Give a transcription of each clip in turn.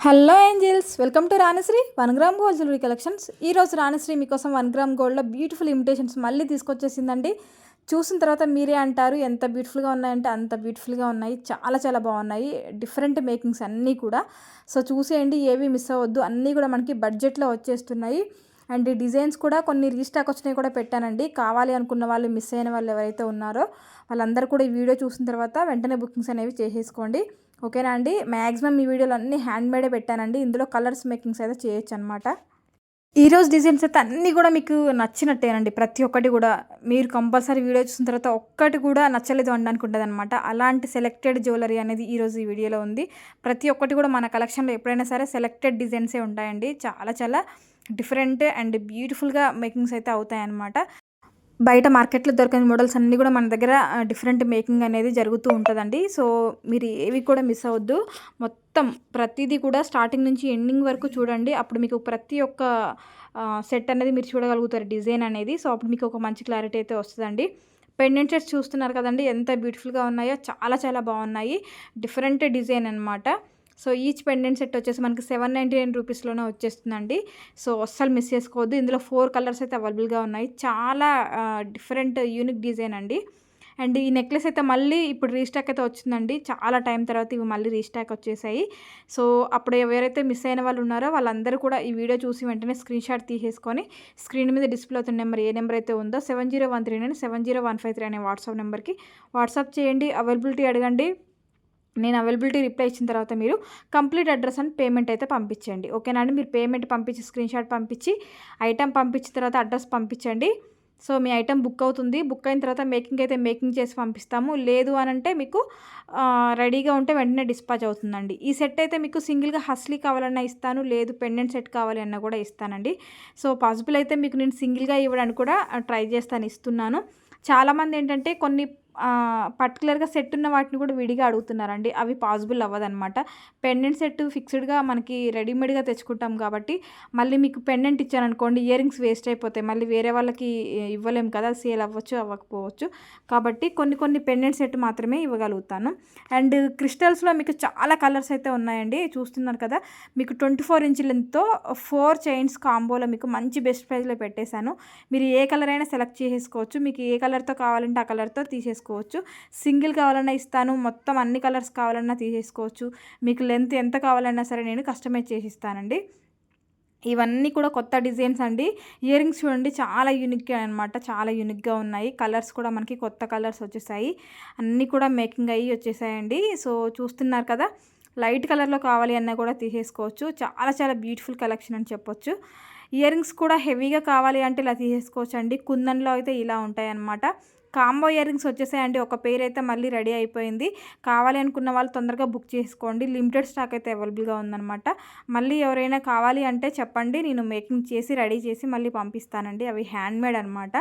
Hello angels, welcome to Ranasri 1 gram gold jewellery collections. ఈరోజు రాణశ్రీ మీకోసం 1 gram గోల్డ్లో బ్యూటిఫుల్ ఇమిటేషన్స్ మళ్ళీ తీసుకొచ్చేసిందండి. చూసిన తర్వాత మీరే అంటారు ఎంత బ్యూటిఫుల్గా ఉన్నాయంటే అంత బ్యూటిఫుల్గా ఉన్నాయి. చాలా చాలా బాగున్నాయి. డిఫరెంట్ మేకింగ్స్ అన్నీ కూడా. సో చూసేయండి, ఏవి మిస్ అవ్వద్దు. అన్నీ కూడా మనకి బడ్జెట్లో వచ్చేస్తున్నాయి. అండ్ ఈ డిజైన్స్ కూడా కొన్ని రీస్టాక్ వచ్చినాయి కూడా పెట్టానండి. కావాలి అనుకున్న వాళ్ళు, మిస్ అయిన వాళ్ళు ఎవరైతే ఉన్నారో వాళ్ళందరూ కూడా ఈ వీడియో చూసిన తర్వాత వెంటనే బుకింగ్స్ అనేవి చేసేసుకోండి. ఓకేనా అండి. మ్యాక్సిమం ఈ వీడియోలో అన్నీ హ్యాండ్మేడే పెట్టానండి. ఇందులో కలర్స్ మేకింగ్స్ అయితే చేయొచ్చు అనమాట. ఈరోజు డిజైన్స్ అయితే అన్నీ కూడా మీకు నచ్చినట్టేనండి. ప్రతి ఒక్కటి కూడా మీరు కంపల్సరీ వీడియో చూసిన తర్వాత ఒక్కటి కూడా నచ్చలేదు అనడానికి ఉంటుంది అనమాట. అలాంటి సెలెక్టెడ్ జ్యువెలరీ అనేది ఈరోజు ఈ వీడియోలో ఉంది. ప్రతి ఒక్కటి కూడా మన కలెక్షన్లో ఎప్పుడైనా సరే సెలెక్టెడ్ డిజైన్సే ఉంటాయండి. చాలా చాలా డిఫరెంట్ అండ్ బ్యూటిఫుల్గా మేకింగ్స్ అయితే అవుతాయి అన్నమాట. బయట మార్కెట్లో దొరికిన మోడల్స్ అన్నీ కూడా మన దగ్గర డిఫరెంట్ మేకింగ్ అనేది జరుగుతూ ఉంటుందండి. సో మీరు ఏవి కూడా మిస్ అవ్వద్దు. మొత్తం ప్రతిదీ కూడా స్టార్టింగ్ నుంచి ఎండింగ్ వరకు చూడండి. అప్పుడు మీకు ప్రతి ఒక్క సెట్ అనేది మీరు చూడగలుగుతారు, డిజైన్ అనేది. సో అప్పుడు మీకు ఒక మంచి క్లారిటీ అయితే వస్తుందండి. పెండెంట్ సెట్స్ చూస్తున్నారు కదండి, ఎంత బ్యూటిఫుల్గా ఉన్నాయో. చాలా చాలా బాగున్నాయి. డిఫరెంట్ డిజైన్ అనమాట. సో ఈచ్ పెండెంట్ సెట్ వచ్చేసి మనకి 799 రూపీస్లోనే వచ్చేస్తుందండి. సో అస్సలు మిస్ చేసుకోవద్దు. ఇందులో 4 కలర్స్ అయితే అవైలబుల్గా ఉన్నాయి. చాలా డిఫరెంట్ యూనిక్ డిజైన్ అండి. అండ్ ఈ నెక్లెస్ అయితే మళ్ళీ ఇప్పుడు రీస్టాక్ అయితే వచ్చిందండి. చాలా టైం తర్వాత ఇవి మళ్ళీ రీస్టాక్ వచ్చేసాయి. సో అప్పుడు ఎవరైతే మిస్ అయిన వాళ్ళు ఉన్నారో వాళ్ళందరూ కూడా ఈ వీడియో చూసి వెంటనే స్క్రీన్ షాట్ తీసేసుకొని స్క్రీన్ మీద డిస్ప్లే అవుతున్న నెంబర్, ఏ నెంబర్ అయితే ఉందో 7013 70153 అనే వాట్సాప్ నెంబర్కి వాట్సాప్ చేయండి. అవైలబిలిటీ అడగండి. నేను అవైలబిలిటీ రిప్లై ఇచ్చిన తర్వాత మీరు కంప్లీట్ అడ్రస్ అండ్ పేమెంట్ అయితే పంపించండి. ఓకేనా అండి. మీరు పేమెంట్ పంపించి స్క్రీన్ షాట్ పంపించి ఐటమ్ పంపించిన తర్వాత అడ్రస్ పంపించండి. సో మీ ఐటమ్ బుక్ అవుతుంది. బుక్ అయిన తర్వాత మేకింగ్ అయితే మేకింగ్ చేసి పంపిస్తాము. లేదు అని అంటే మీకు రెడీగా ఉంటే వెంటనే డిస్పాచ్ అవుతుందండి. ఈ సెట్ అయితే మీకు సింగిల్గా హస్లీ కావాలన్నా ఇస్తాను, లేదు పెండెంట్ సెట్ కావాలి అన్నా కూడా ఇస్తానండి. సో పాసిబుల్ అయితే మీకు నేను సింగిల్గా ఇవ్వడానికి కూడా ట్రై చేస్తాను, ఇస్తున్నాను. చాలామంది ఏంటంటే కొన్ని పర్టికులర్గా సెట్ ఉన్న వాటిని కూడా విడిగా అడుగుతున్నారండి. అవి పాసిబుల్ అవ్వదన్నమాట. పెండెంట్ సెట్ ఫిక్స్డ్గా మనకి రెడీమేడ్గా తెచ్చుకుంటాం కాబట్టి మళ్ళీ మీకు పెండెంట్ ఇచ్చాననుకోండి, ఇయర్ రింగ్స్ వేస్ట్ అయిపోతాయి. మళ్ళీ వేరే వాళ్ళకి ఇవ్వలేము కదా, సేల్ అవ్వచ్చు అవ్వకపోవచ్చు. కాబట్టి కొన్ని కొన్ని పెండెంట్ సెట్ మాత్రమే ఇవ్వగలుగుతాను. అండ్ క్రిస్టల్స్లో మీకు చాలా కలర్స్ అయితే ఉన్నాయండి. చూస్తున్నారు కదా, మీకు 24 ఇంచ్ లెంత్తో 4 చైన్స్ కాంబోలో మీకు మంచి బెస్ట్ ప్రైస్లో పెట్టేశాను. మీరు ఏ కలర్ అయినా సెలెక్ట్ చేసేసుకోవచ్చు. మీకు ఏ కలర్తో కావాలంటే ఆ కలర్తో తీసేసుకోవచ్చు. సింగిల్ కావాలన్నా ఇస్తాను, మొత్తం అన్ని కలర్స్ కావాలన్నా తీసేసుకోవచ్చు. మీకు లెంత్ ఎంత కావాలన్నా సరే నేను కస్టమైజ్ చేసి ఇస్తానండి. ఇవన్నీ కూడా కొత్త డిజైన్స్ అండి. ఇయర్ రింగ్స్ చూడండి, చాలా యూనిక్గా అనమాట. చాలా యూనిక్గా ఉన్నాయి. కలర్స్ కూడా మనకి కొత్త కలర్స్ వచ్చేసాయి. అన్నీ కూడా మేకింగ్ అయ్యి వచ్చేసాయండి. సో చూస్తున్నారు కదా, లైట్ కలర్లో కావాలి అన్నా కూడా తీసేసుకోవచ్చు. చాలా చాలా బ్యూటిఫుల్ కలెక్షన్ అని చెప్పొచ్చు. ఇయర్ రింగ్స్ కూడా హెవీగా కావాలి అంటే ఇలా తీసేసుకోవచ్చు అండి. కుందన్లో అయితే ఇలా ఉంటాయి అన్నమాట. కాంబో ఇయర్ రింగ్స్ వచ్చేసాయండి. ఒక పేర్ అయితే మళ్ళీ రెడీ అయిపోయింది. కావాలి అనుకున్న వాళ్ళు తొందరగా బుక్ చేసుకోండి. లిమిటెడ్ స్టాక్ అయితే అవైలబుల్గా ఉందన్నమాట. మళ్ళీ ఎవరైనా కావాలి అంటే చెప్పండి, నేను మేకింగ్ చేసి రెడీ చేసి మళ్ళీ పంపిస్తానండి. అవి హ్యాండ్మేడ్ అనమాట.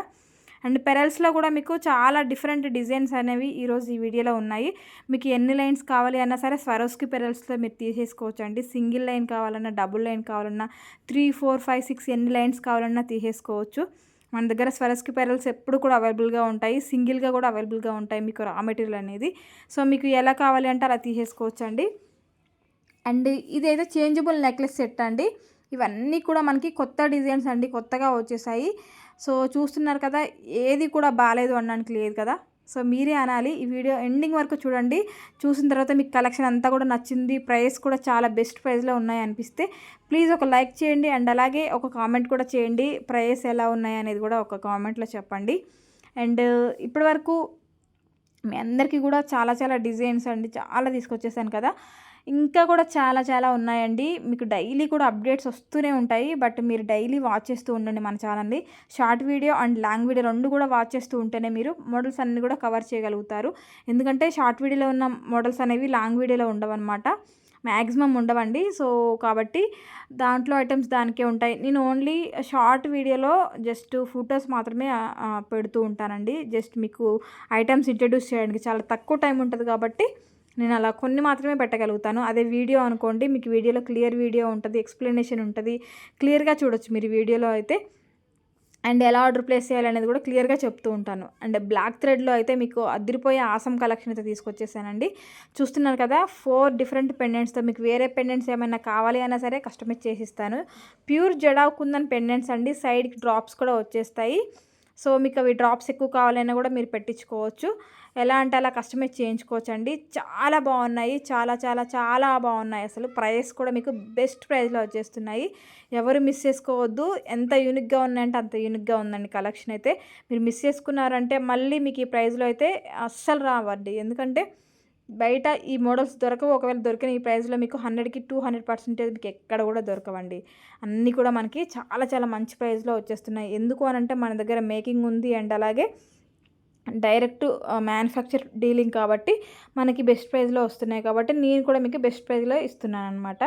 అండ్ పెరల్స్లో కూడా మీకు చాలా డిఫరెంట్ డిజైన్స్ అనేవి ఈరోజు ఈ వీడియోలో ఉన్నాయి. మీకు ఎన్ని లైన్స్ కావాలి అన్నా సరే స్వరోస్కి పెరల్స్లో మీరు తీసేసుకోవచ్చు అండి. సింగిల్ లైన్ కావాలన్నా, డబుల్ లైన్ కావాలన్నా, 3, 4, 5, 6 ఎన్ని లైన్స్ కావాలన్నా తీసేసుకోవచ్చు. మన దగ్గర స్వరస్కి పెరల్స్ ఎప్పుడు కూడా అవైలబుల్గా ఉంటాయి. సింగిల్గా కూడా అవైలబుల్గా ఉంటాయి మీకు రా మెటీరియల్ అనేది. సో మీకు ఎలా కావాలి అంటే అలా తీసేసుకోవచ్చు అండి. అండ్ ఇదైతే చేంజబుల్ నెక్లెస్ సెట్ అండి. ఇవన్నీ కూడా మనకి కొత్త డిజైన్స్ అండి, కొత్తగా వచ్చేసాయి. సో చూస్తున్నారు కదా, ఏది కూడా బాగాలేదు అనడానికి లేదు కదా. సో మీరే అనాలి. ఈ వీడియో ఎండింగ్ వరకు చూడండి. చూసిన తర్వాత మీకు కలెక్షన్ అంతా కూడా నచ్చింది, ప్రైస్ కూడా చాలా బెస్ట్ ప్రైస్లో ఉన్నాయి అనిపిస్తే ప్లీజ్ ఒక లైక్ చేయండి. అండ్ అలాగే ఒక కామెంట్ కూడా చేయండి. ప్రైస్ ఎలా ఉన్నాయి అనేది కూడా ఒక కామెంట్లో చెప్పండి. అండ్ ఇప్పటి వరకు మీ అందరికీ కూడా చాలా చాలా డిజైన్స్ అండి చాలా తీసుకొచ్చేసాను కదా. ఇంకా కూడా చాలా చాలా ఉన్నాయండి. మీకు డైలీ కూడా అప్డేట్స్ వస్తూనే ఉంటాయి. బట్ మీరు డైలీ వాచ్ చేస్తూ ఉండండి మన ఛానల్ని. Short video and long video రెండు కూడా వాచ్ చేస్తూ ఉంటేనే మీరు మోడల్స్ అన్నీ కూడా కవర్ చేయగలుగుతారు. ఎందుకంటే షార్ట్ వీడియోలో ఉన్న మోడల్స్ అనేవి లాంగ్ వీడియోలో ఉండవన్నమాట. మ్యాక్సిమం ఉండవండి. సో కాబట్టి దాంట్లో ఐటమ్స్ దానికే ఉంటాయి. నేను ఓన్లీ షార్ట్ వీడియోలో జస్ట్ ఫొటోస్ మాత్రమే పెడుతూ ఉంటానండి. జస్ట్ మీకు ఐటమ్స్ ఇంట్రడ్యూస్ చేయడానికి చాలా తక్కువ టైం ఉంటుంది కాబట్టి నేను అలా కొన్ని మాత్రమే పెట్టగలుగుతాను. అదే వీడియో అనుకోండి, మీకు వీడియోలో క్లియర్ వీడియో ఉంటుంది, ఎక్స్ప్లెనేషన్ ఉంటుంది, క్లియర్గా చూడొచ్చు మీరు వీడియోలో అయితే. అండ్ ఎలా ఆర్డర్ ప్లేస్ చేయాలనేది కూడా క్లియర్గా చెప్తూ ఉంటాను. అండ్ బ్లాక్ థ్రెడ్లో అయితే మీకు అదిరిపోయే ఆసం కలెక్షన్ అయితే తీసుకొచ్చేసానండి. చూస్తున్నారు కదా 4 డిఫరెంట్ పెండెంట్స్తో మీకు వేరే పెండెంట్స్ ఏమైనా కావాలి అయినా సరే customise చేసిస్తాను. Pure Jada kundan pendants అండి. సైడ్కి డ్రాప్స్ కూడా వచ్చేస్తాయి. సో మీకు అవి డ్రాప్స్ ఎక్కువ కావాలన్నా కూడా మీరు పెట్టించుకోవచ్చు. ఎలా అంటే అలా కస్టమైజ్ చేయించుకోవచ్చు అండి. చాలా బాగున్నాయి, చాలా చాలా చాలా బాగున్నాయి. అసలు ప్రైస్ కూడా మీకు బెస్ట్ ప్రైస్లో వచ్చేస్తున్నాయి. ఎవరు మిస్ చేసుకోవద్దు. ఎంత యూనిక్గా ఉన్నాయంటే అంత యూనిక్గా ఉందండి కలెక్షన్ అయితే. మీరు మిస్ చేసుకున్నారంటే మళ్ళీ మీకు ఈ ప్రైస్లో అయితే అస్సలు రావండి. ఎందుకంటే బయట ఈ మోడల్స్ దొరకవు. ఒకవేళ దొరికిన ఈ ప్రైస్లో మీకు 100కి 200% మీకు ఎక్కడ కూడా దొరకవండి. అన్నీ కూడా మనకి చాలా చాలా మంచి ప్రైస్లో వచ్చేస్తున్నాయి. ఎందుకు అనంటే మన దగ్గర మేకింగ్ ఉంది అండ్ అలాగే డైరెక్ట్ మ్యానుఫ్యాక్చర్ డీలింగ్ కాబట్టి మనకి బెస్ట్ ప్రైస్లో వస్తున్నాయి. కాబట్టి నేను కూడా మీకు బెస్ట్ ప్రైస్లో ఇస్తున్నాను అనమాట.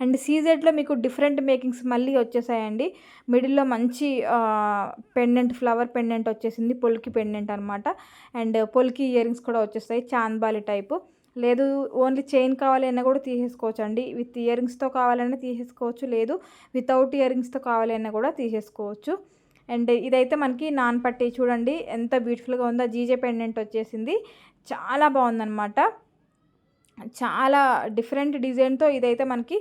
అండ్ సీజెడ్లో మీకు డిఫరెంట్ మేకింగ్స్ మళ్ళీ వచ్చేసాయండి. మిడిల్లో మంచి పెండెంట్, ఫ్లవర్ పెండెంట్ వచ్చేసింది, పొలికి పెండెంట్ అనమాట. అండ్ పొలికి ఇయర్ రింగ్స్ కూడా వచ్చేస్తాయి, చాంద్బాలి టైపు. లేదు ఓన్లీ చైన్ కావాలి అన్నా కూడా తీసేసుకోవచ్చు అండి. విత్ ఇయర్ రింగ్స్తో కావాలన్నా తీసేసుకోవచ్చు, లేదు వితౌట్ ఇయర్ రింగ్స్తో కావాలి అన్నా కూడా తీసేసుకోవచ్చు. అండ్ ఇదైతే మనకి నాన్ పట్టి చూడండి ఎంత బ్యూటిఫుల్గా ఉందో. జీజే పెండెంట్ వచ్చేసింది, చాలా బాగుందన్నమాట. చాలా డిఫరెంట్ డిజైన్తో ఇదైతే మనకి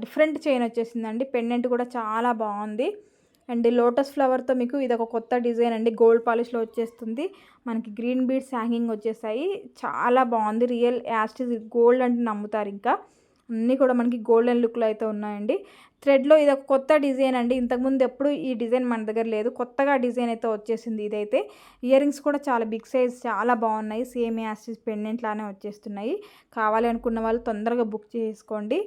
డిఫరెంట్ చైన్ వచ్చేసిందండి. పెండెంట్ కూడా చాలా బాగుంది. అండ్ లోటస్ ఫ్లవర్తో మీకు ఇది ఒక కొత్త డిజైన్ అండి. గోల్డ్ పాలిష్లో వచ్చేస్తుంది. మనకి గ్రీన్ బీడ్స్ హ్యాంగింగ్ వచ్చేసాయి. చాలా బాగుంది. రియల్ యాస్టిస్ గోల్డ్ అంటే నమ్ముతారు. ఇంకా అన్నీ కూడా మనకి గోల్డెన్ లుక్లో అయితే ఉన్నాయండి. థ్రెడ్లో ఇది ఒక కొత్త డిజైన్ అండి. ఇంతకుముందు ఎప్పుడు ఈ డిజైన్ మన దగ్గర లేదు. కొత్తగా డిజైన్ అయితే వచ్చేసింది ఇదైతే. ఇయర్ రింగ్స్ కూడా చాలా బిగ్ సైజ్, చాలా బాగున్నాయి. సేమ్ యాస్టిస్ పెండెంట్ లానే వచ్చేస్తున్నాయి. కావాలి అనుకున్న వాళ్ళు తొందరగా బుక్ చేసుకోండి.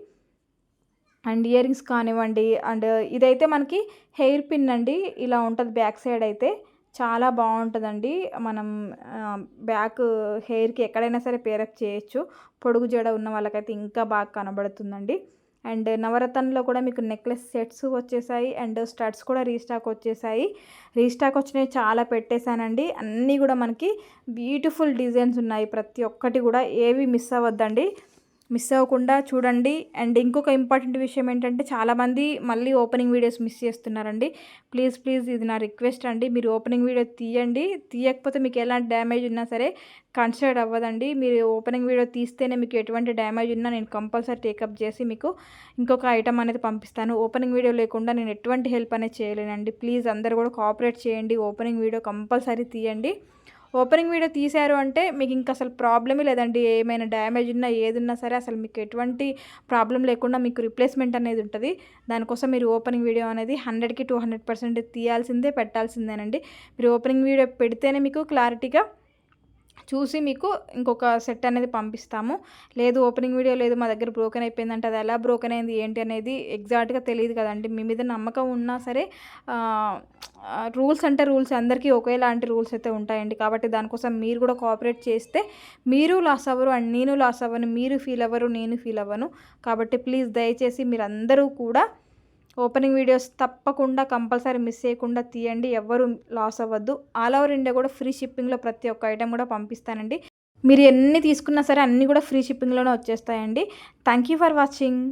అండ్ ఇయర్ రింగ్స్ కానివ్వండి. అండ్ ఇదైతే మనకి హెయిర్ పిన్ అండి. ఇలా ఉంటుంది బ్యాక్ సైడ్ అయితే. చాలా బాగుంటుందండి. మనం బ్యాక్ హెయిర్కి ఎక్కడైనా సరే పేరప్ చేయొచ్చు. పొడుగు జడ ఉన్న వాళ్ళకైతే ఇంకా బాగా కనబడుతుందండి. అండ్ నవరత్నంలో కూడా మీకు నెక్లెస్ సెట్స్ వచ్చేసాయి. అండ్ స్టడ్స్ కూడా రీస్టాక్ వచ్చేసాయి. రీస్టాక్ వచ్చినవి చాలా పెట్టేశానండి. అన్నీ కూడా మనకి బ్యూటిఫుల్ డిజైన్స్ ఉన్నాయి. ప్రతి ఒక్కటి కూడా ఏవి మిస్ అవ్వద్దండి. మిస్ అవ్వకుండా చూడండి. అండ్ ఇంకొక ఇంపార్టెంట్ విషయం ఏంటంటే చాలామంది మళ్ళీ ఓపెనింగ్ వీడియోస్ మిస్ చేస్తున్నారండి. ప్లీజ్ ఇది నా రిక్వెస్ట్ అండి. మీరు ఓపెనింగ్ వీడియో తీయండి. తీయకపోతే మీకు ఎలాంటి డ్యామేజ్ ఉన్నా సరే కన్సిడర్ అవ్వదండి. మీరు ఓపెనింగ్ వీడియో తీస్తేనే మీకు ఎటువంటి డ్యామేజ్ ఉన్నా నేను కంపల్సరీ టేకప్ చేసి మీకు ఇంకొక ఐటమ్ అనేది పంపిస్తాను. ఓపెనింగ్ వీడియో లేకుండా నేను ఎటువంటి హెల్ప్ అనేది చేయలేనండి. ప్లీజ్ అందరు కూడా కోఆపరేట్ చేయండి. ఓపెనింగ్ వీడియో కంపల్సరీ తీయండి. ఓపెనింగ్ వీడియో తీశారు అంటే మీకు ఇంకా అసలు ప్రాబ్లమే లేదండి. ఏమైనా డ్యామేజ్ ఉన్నా ఏదున్నా సరే అసలు మీకు ఎటువంటి ప్రాబ్లం లేకుండా మీకు రిప్లేస్మెంట్ అనేది ఉంటుంది. దానికోసం మీరు ఓపెనింగ్ వీడియో అనేది 100కి 200% తీయాల్సిందే, పెట్టాల్సిందేనండి. మీరు ఓపెనింగ్ వీడియో పెడితేనే మీకు క్లారిటీగా చూసి మీకు ఇంకొక సెట్ అనేది పంపిస్తాము. లేదు ఓపెనింగ్ వీడియో లేదు మా దగ్గర బ్రోకెన్ అయిపోయిందంటే అది ఎలా బ్రోకెన్ అయింది ఏంటి అనేది ఎగ్జాక్ట్గా తెలియదు కదండి. మీ మీద నమ్మకం ఉన్నా సరే రూల్స్ అంటే రూల్స్ అందరికీ ఒకేలాంటి రూల్స్ అయితే ఉంటాయండి. కాబట్టి దానికోసం మీరు కూడా కోఆపరేట్ చేస్తే మీరు లాస్ అవ్వరు అండ్ నేను లాస్ అవ్వను, మీరు ఫీల్ అవ్వరు, నేను ఫీల్ అవ్వను. కాబట్టి ప్లీజ్ దయచేసి మీరందరూ కూడా ఓపెనింగ్ వీడియోస్ తప్పకుండా కంపల్సరీ మిస్ చేయకుండా తీయండి. ఎవ్వరు లాస్ అవ్వద్దు. ఆల్ ఓవర్ ఇండియా కూడా ఫ్రీ షిప్పింగ్లో ప్రతి ఒక్క ఐటెం కూడా పంపిస్తానండి. మీరు ఎన్ని తీసుకున్నా సరే అన్నీ కూడా ఫ్రీ షిప్పింగ్లోనే వచ్చేస్తాయండి. Thank you for watching.